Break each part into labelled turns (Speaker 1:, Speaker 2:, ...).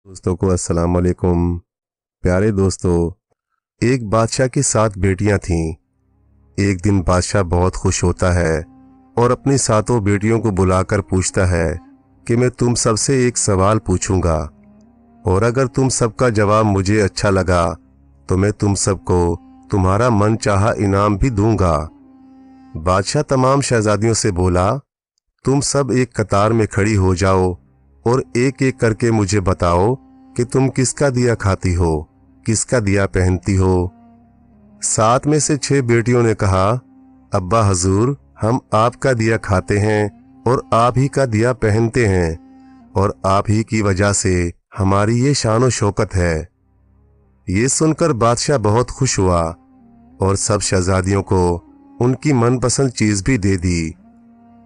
Speaker 1: दोस्तों को अस्सलाम वालेकुम। प्यारे दोस्तों, एक बादशाह की 7 बेटियां थीं। एक दिन बादशाह बहुत खुश होता है और अपनी 7 बेटियों को बुलाकर पूछता है कि मैं तुम सबसे एक सवाल पूछूंगा और अगर तुम सबका जवाब मुझे अच्छा लगा तो मैं तुम सबको तुम्हारा मन चाहा इनाम भी दूंगा। बादशाह तमाम शहजादियों से बोला, तुम सब एक कतार में खड़ी हो जाओ और एक एक करके मुझे बताओ कि तुम किसका दिया खाती हो, किसका दिया पहनती हो। 7 में से 6 बेटियों ने कहा, अब्बा हजूर, हम आपका दिया खाते हैं और आप ही का दिया पहनते हैं और आप ही की वजह से हमारी ये शान और शौकत है। ये सुनकर बादशाह बहुत खुश हुआ और सब शहजादियों को उनकी मनपसंद चीज भी दे दी।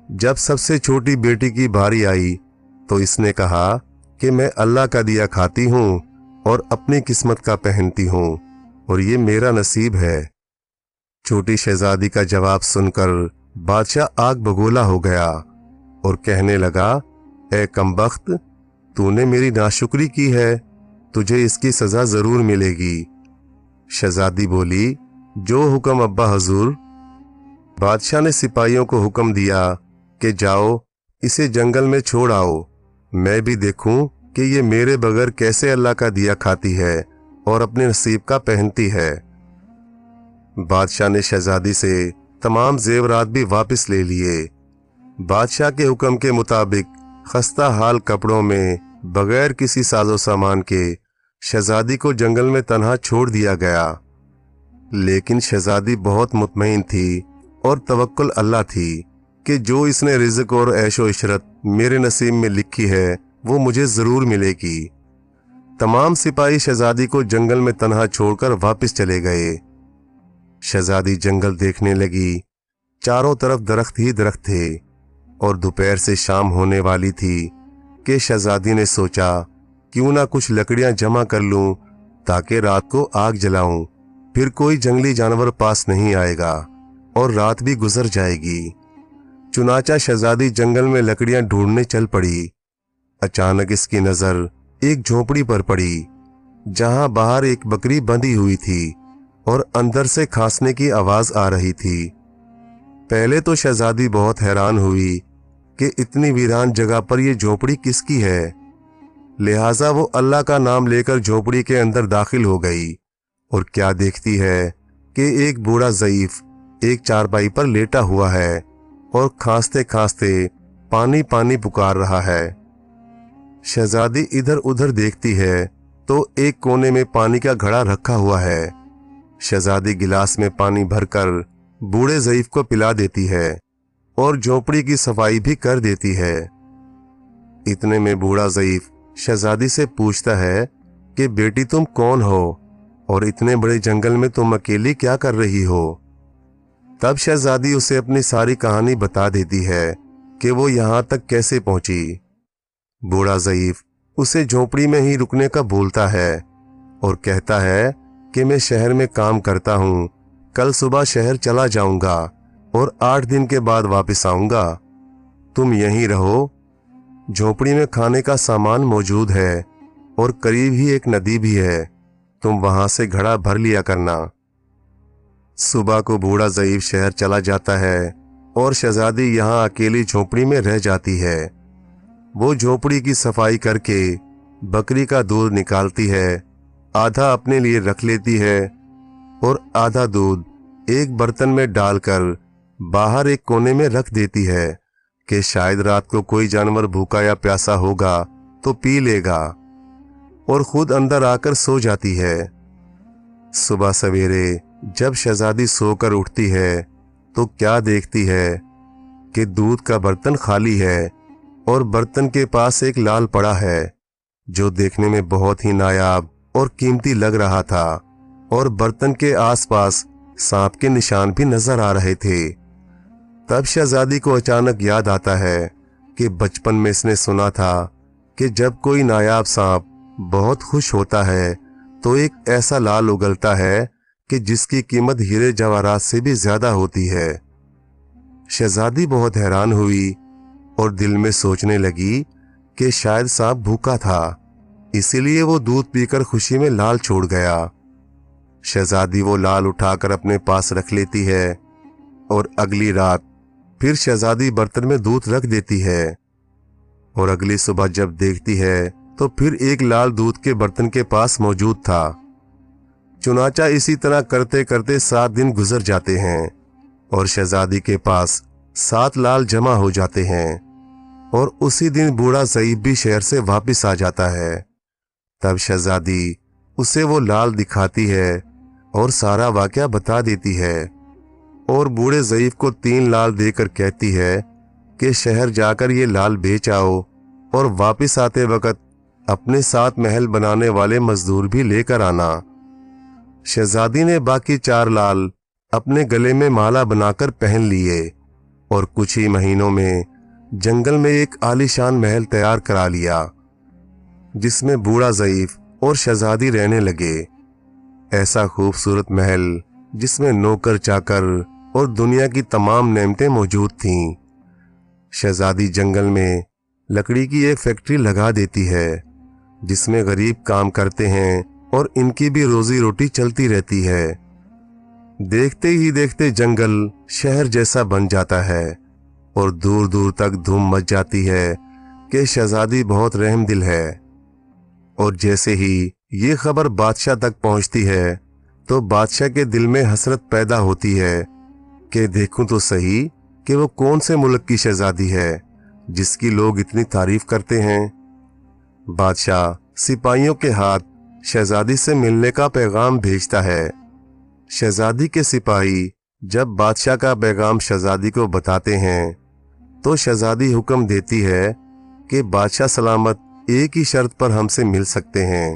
Speaker 1: जब सबसे छोटी बेटी की बारी आई तो इसने कहा कि मैं अल्लाह का दिया खाती हूँ और अपनी किस्मत का पहनती हूँ और ये मेरा नसीब है। छोटी शहजादी का जवाब सुनकर बादशाह आग बगोला हो गया और कहने लगा, ए कमबख्त, तूने मेरी नाशुक्री की है, तुझे इसकी सजा जरूर मिलेगी। शहजादी बोली, जो हुक्म अब्बा हजूर। बादशाह ने सिपाहियों को हुक्म दिया कि जाओ इसे जंगल में छोड़ आओ, मैं भी देखूं कि ये मेरे बगैर कैसे अल्लाह का दिया खाती है और अपने नसीब का पहनती है। बादशाह ने शहजादी से तमाम जेवरात भी वापस ले लिए। बादशाह के हुक्म के मुताबिक खस्ता हाल कपड़ों में बगैर किसी साजो सामान के शहजादी को जंगल में तन्हा छोड़ दिया गया। लेकिन शहजादी बहुत मुतमईन थी और तवक्कुल अल्लाह थी कि जो इसने रिज़्क और ऐशो इशरत मेरे नसीब में लिखी है वो मुझे जरूर मिलेगी। तमाम सिपाही शहजादी को जंगल में तन्हा छोड़कर वापस चले गए। शहजादी जंगल देखने लगी। चारों तरफ दरख्त ही दरख्त थे और दोपहर से शाम होने वाली थी कि शहजादी ने सोचा, क्यों ना कुछ लकड़ियां जमा कर लूं ताकि रात को आग जलाऊं, फिर कोई जंगली जानवर पास नहीं आएगा और रात भी गुजर जाएगी। चुनाचा शहजादी जंगल में लकड़ियां ढूंढने चल पड़ी। अचानक इसकी नजर एक झोपड़ी पर पड़ी जहां बाहर एक बकरी बंधी हुई थी और अंदर से खांसने की आवाज आ रही थी। पहले तो शहजादी बहुत हैरान हुई कि इतनी वीरान जगह पर यह झोपड़ी किसकी है। लिहाजा वो अल्लाह का नाम लेकर झोपड़ी के अंदर दाखिल हो गई और क्या देखती है कि एक बूढ़ा ज़ईफ एक चारपाई पर लेटा हुआ है और खांसते खांसते पानी पानी पुकार रहा है। शहजादी इधर उधर देखती है तो एक कोने में पानी का घड़ा रखा हुआ है। शहजादी गिलास में पानी भरकर बूढ़े ज़ईफ को पिला देती है और झोपड़ी की सफाई भी कर देती है। इतने में बूढ़ा ज़ईफ शहजादी से पूछता है कि बेटी, तुम कौन हो और इतने बड़े जंगल में तुम अकेली क्या कर रही हो। तब शहजादी उसे अपनी सारी कहानी बता देती है कि वो यहां तक कैसे पहुंची। बूढ़ा ज़ईफ उसे झोपड़ी में ही रुकने का बोलता है और कहता है कि मैं शहर में काम करता हूं, कल सुबह शहर चला जाऊंगा और 8 दिन के बाद वापस आऊंगा। तुम यहीं रहो, झोपड़ी में खाने का सामान मौजूद है और करीब ही एक नदी भी है, तुम वहां से घड़ा भर लिया करना। सुबह को बूढ़ा ज़ईफ शहर चला जाता है और शहजादी यहाँ अकेली झोपड़ी में रह जाती है। वो झोपड़ी की सफाई करके बकरी का दूध निकालती है, आधा अपने लिए रख लेती है और आधा दूध एक बर्तन में डालकर बाहर एक कोने में रख देती है कि शायद रात को कोई जानवर भूखा या प्यासा होगा तो पी लेगा, और खुद अंदर आकर सो जाती है। सुबह सवेरे जब शहजादी सोकर उठती है तो क्या देखती है कि दूध का बर्तन खाली है और बर्तन के पास एक लाल पड़ा है जो देखने में बहुत ही नायाब और कीमती लग रहा था, और बर्तन के आसपास सांप के निशान भी नजर आ रहे थे। तब शहजादी को अचानक याद आता है कि बचपन में इसने सुना था कि जब कोई नायाब सांप बहुत खुश होता है तो एक ऐसा लाल उगलता है कि जिसकी कीमत हीरे जवाहरात से भी ज्यादा होती है। शहजादी बहुत हैरान हुई और दिल में सोचने लगी कि शायद सांप भूखा था इसीलिए वो दूध पीकर खुशी में लाल छोड़ गया। शहजादी वो लाल उठाकर अपने पास रख लेती है और अगली रात फिर शहजादी बर्तन में दूध रख देती है और अगली सुबह जब देखती है तो फिर एक लाल दूध के बर्तन के पास मौजूद था। चुनाचा इसी तरह करते करते 7 दिन गुजर जाते हैं और शहजादी के पास 7 लाल जमा हो जाते हैं और उसी दिन बूढ़ा ज़ईफ भी शहर से वापस आ जाता है। तब शहजादी उसे वो लाल दिखाती है और सारा वाकया बता देती है और बूढ़े ज़ईफ को 3 लाल देकर कहती है कि शहर जाकर ये लाल बेच आओ और वापस आते वक्त अपने साथ महल बनाने वाले मजदूर भी लेकर आना। शहजादी ने बाकी 4 लाल अपने गले में माला बनाकर पहन लिए और कुछ ही महीनों में जंगल में एक आलीशान महल तैयार करा लिया जिसमें बूढ़ा ज़ईफ और शहजादी रहने लगे। ऐसा खूबसूरत महल जिसमें नौकर चाकर और दुनिया की तमाम नेमतें मौजूद थीं। शहजादी जंगल में लकड़ी की एक फैक्ट्री लगा देती है जिसमें गरीब काम करते हैं और इनकी भी रोजी रोटी चलती रहती है। देखते ही देखते जंगल शहर जैसा बन जाता है और दूर दूर तक धूम मच जाती है कि शहजादी बहुत रहमदिल है। और जैसे ही ये खबर बादशाह तक पहुंचती है तो बादशाह के दिल में हसरत पैदा होती है कि देखूं तो सही कि वो कौन से मुल्क की शहजादी है जिसकी लोग इतनी तारीफ करते हैं। बादशाह सिपाहियों के हाथ शहजादी से मिलने का पैगाम भेजता है। शहजादी के सिपाही जब बादशाह का पैगाम शहजादी को बताते हैं तो शहजादी हुक्म देती है कि बादशाह सलामत एक ही शर्त पर हमसे मिल सकते हैं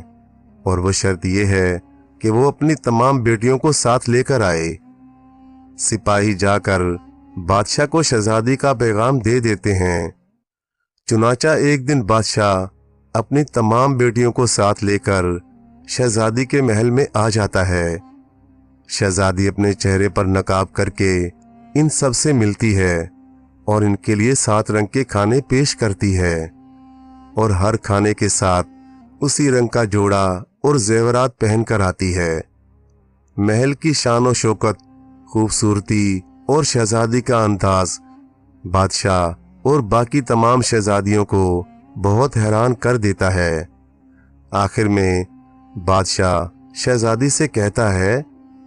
Speaker 1: और वो शर्त ये है कि वो अपनी तमाम बेटियों को साथ लेकर आए। सिपाही जाकर बादशाह को शहजादी का पैगाम दे देते हैं। चुनाचा एक दिन बादशाह अपनी तमाम बेटियों को साथ लेकर शहजादी के महल में आ जाता है। शहजादी अपने चेहरे पर नकाब करके इन सब से मिलती है और इनके लिए 7 रंग के खाने पेश करती है और हर खाने के साथ उसी रंग का जोड़ा और जेवरात पहन कर आती है। महल की शान और शौकत, खूबसूरती और शहजादी का अंदाज बादशाह और बाकी तमाम शहजादियों को बहुत हैरान कर देता है। आखिर में बादशाह शहजादी से कहता है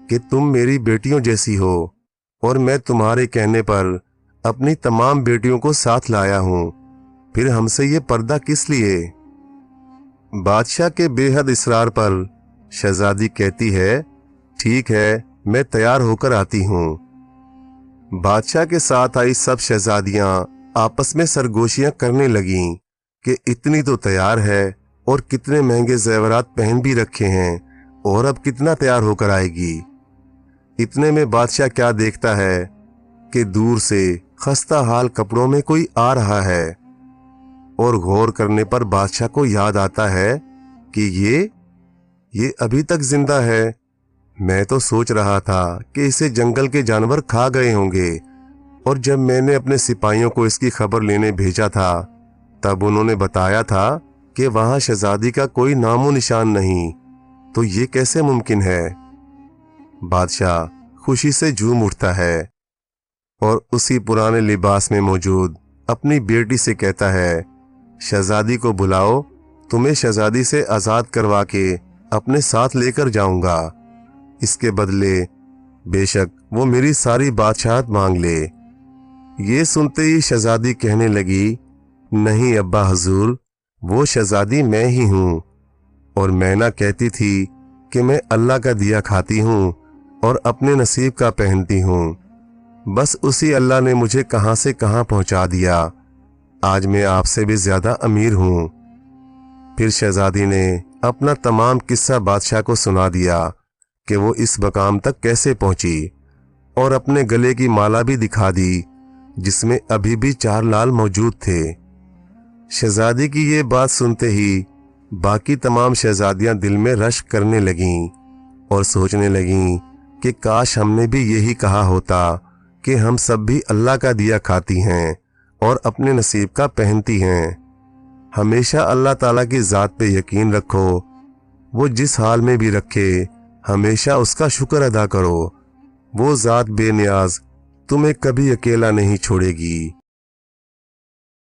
Speaker 1: कि तुम मेरी बेटियों जैसी हो और मैं तुम्हारे कहने पर अपनी तमाम बेटियों को साथ लाया हूं, फिर हमसे ये पर्दा किस लिए। बादशाह के बेहद इसरार पर शहजादी कहती है ठीक है, मैं तैयार होकर आती हूं। बादशाह के साथ आई सब शहजादियां आपस में सरगोशियां करने लगीं कि इतनी तो तैयार है और कितने महंगे जेवरात पहन भी रखे हैं और अब कितना तैयार होकर आएगी। इतने में बादशाह क्या देखता है कि दूर से खस्ता हाल कपड़ों में कोई आ रहा है और गौर करने पर बादशाह को याद आता है कि ये अभी तक जिंदा है। मैं तो सोच रहा था कि इसे जंगल के जानवर खा गए होंगे और जब मैंने अपने सिपाहियों को इसकी खबर लेने भेजा था तब उन्होंने बताया था कि वहां शहजादी का कोई नामो निशान नहीं, तो ये कैसे मुमकिन है। बादशाह खुशी से झूम उठता है और उसी पुराने लिबास में मौजूद अपनी बेटी से कहता है शहजादी को बुलाओ, तुम्हें शहजादी से आज़ाद करवा के अपने साथ लेकर जाऊंगा। इसके बदले बेशक वो मेरी सारी बादशाहत मांग ले। ये सुनते ही शहजादी कहने लगी नहीं अब्बा हजूर, वो शहजादी मैं ही हूँ और मैं ना कहती थी कि मैं अल्लाह का दिया खाती हूँ और अपने नसीब का पहनती हूँ। बस उसी अल्लाह ने मुझे कहाँ से कहाँ पहुँचा दिया। आज मैं आपसे भी ज्यादा अमीर हूँ। फिर शहजादी ने अपना तमाम किस्सा बादशाह को सुना दिया कि वो इस मकाम तक कैसे पहुंची और अपने गले की माला भी दिखा दी जिसमें अभी भी 4 लाल मौजूद थे। शहजादी की ये बात सुनते ही बाकी तमाम शहजादियां दिल में रश्क करने लगीं और सोचने लगीं कि काश हमने भी यही कहा होता कि हम सब भी अल्लाह का दिया खाती हैं और अपने नसीब का पहनती हैं। ہمیشہ اللہ تعالیٰ کی ذات پہ یقین رکھو، وہ جس حال میں بھی رکھے ہمیشہ اس کا شکر ادا کرو۔ وہ ذات بے نیاز تمہیں کبھی اکیلا نہیں چھوڑے گی۔